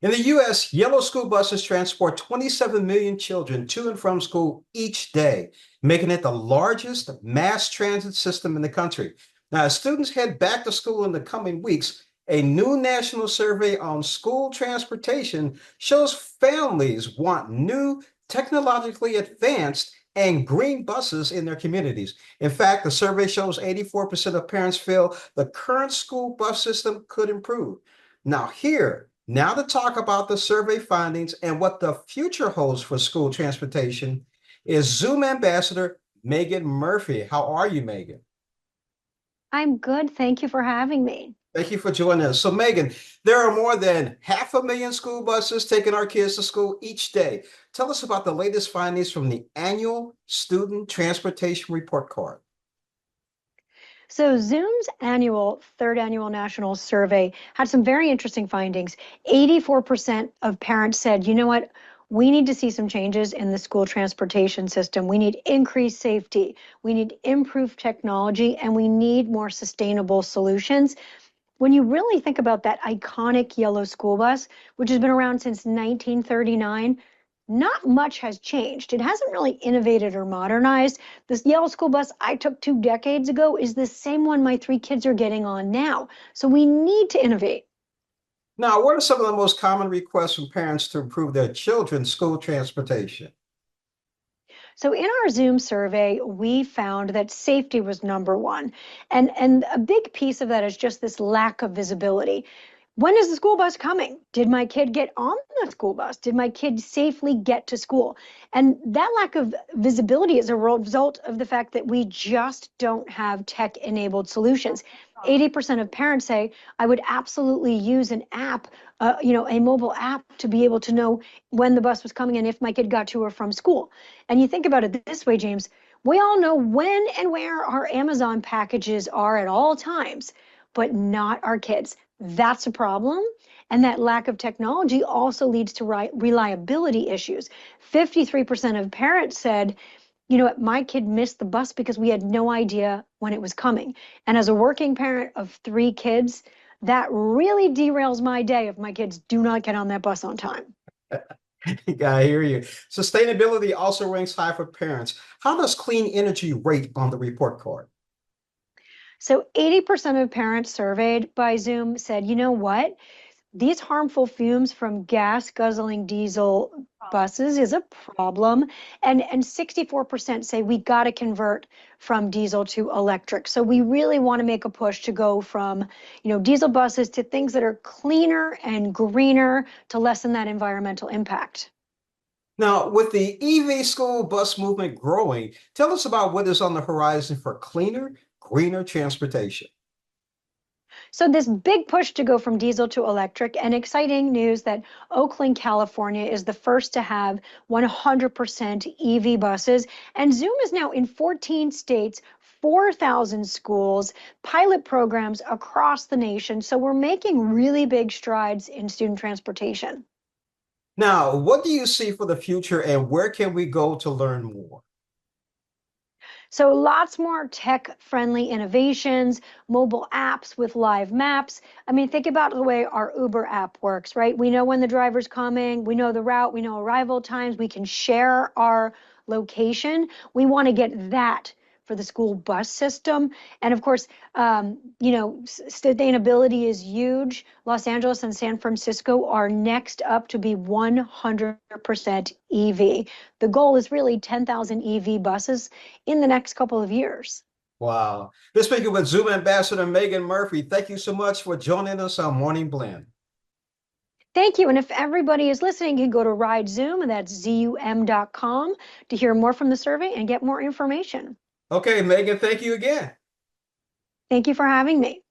In the U.S., yellow school buses transport 27 million children to and from school each day, making it the largest mass transit system in the country. Now, as students head back to school in the coming weeks, a new national survey on school transportation shows families want new, technologically advanced, and green buses in their communities. In fact, the survey shows 84% of parents feel the current school bus system could improve. Now to talk about the survey findings and what the future holds for school transportation is Zoom Ambassador Megan Murphy. How are you, Megan? I'm good. Thank you for having me. Thank you for joining us. So, Megan, there are more than 500,000 school buses taking our kids to school each day. Tell us about the latest findings from the annual Student Transportation Report Card. So, Zoom's third annual national survey had some very interesting findings. 84% of parents said, you know what? We need to see some changes in the school transportation system. We need increased safety. We need improved technology, and we need more sustainable solutions. When you really think about that iconic yellow school bus, which has been around since 1939, not much has changed. It hasn't really innovated or modernized. This yellow school bus I took 2 decades ago is the same one my three kids are getting on now. So we need to innovate. Now, what are some of the most common requests from parents to improve their children's school transportation? So in our Zoom survey, we found that safety was number one. And a big piece of that is just this lack of visibility. When is the school bus coming? Did my kid get on the school bus? Did my kid safely get to school? And that lack of visibility is a result of the fact that we just don't have tech-enabled solutions. 80% of parents say, I would absolutely use an app, a mobile app to be able to know when the bus was coming and if my kid got to or from school. And you think about it this way, James, we all know when and where our Amazon packages are at all times, but not our kids. That's a problem. And that lack of technology also leads to reliability issues. 53% of parents said, you know what, my kid missed the bus because we had no idea when it was coming. And as a working parent of three kids, that really derails my day if my kids do not get on that bus on time. I hear you. Sustainability also ranks high for parents. How does clean energy rate on the report card? So 80% of parents surveyed by Zoom said, you know what? These harmful fumes from gas guzzling diesel buses is a problem. And 64% say we got to convert from diesel to electric. So we really want to make a push to go from, diesel buses to things that are cleaner and greener to lessen that environmental impact. Now, with the EV school bus movement growing, tell us about what is on the horizon for cleaner, greener transportation. So this big push to go from diesel to electric, and exciting news that Oakland, California is the first to have 100% EV buses. And Zoom is now in 14 states, 4,000 schools, pilot programs across the nation. So we're making really big strides in student transportation. Now, what do you see for the future and where can we go to learn more? So lots more tech-friendly innovations, mobile apps with live maps. I mean, think about the way our Uber app works, right? We know when the driver's coming, we know the route, we know arrival times, we can share our location. We want to get that for the school bus system. And of course, sustainability is huge. Los Angeles and San Francisco are next up to be 100% EV. The goal is really 10,000 EV buses in the next couple of years. Wow. Been speaking with Zoom Ambassador Megan Murphy. Thank you so much for joining us on Morning Blend. Thank you. And if everybody is listening, you can go to Ride Zoom, and that's ZUM.com to hear more from the survey and get more information. Okay, Megan, thank you again. Thank you for having me.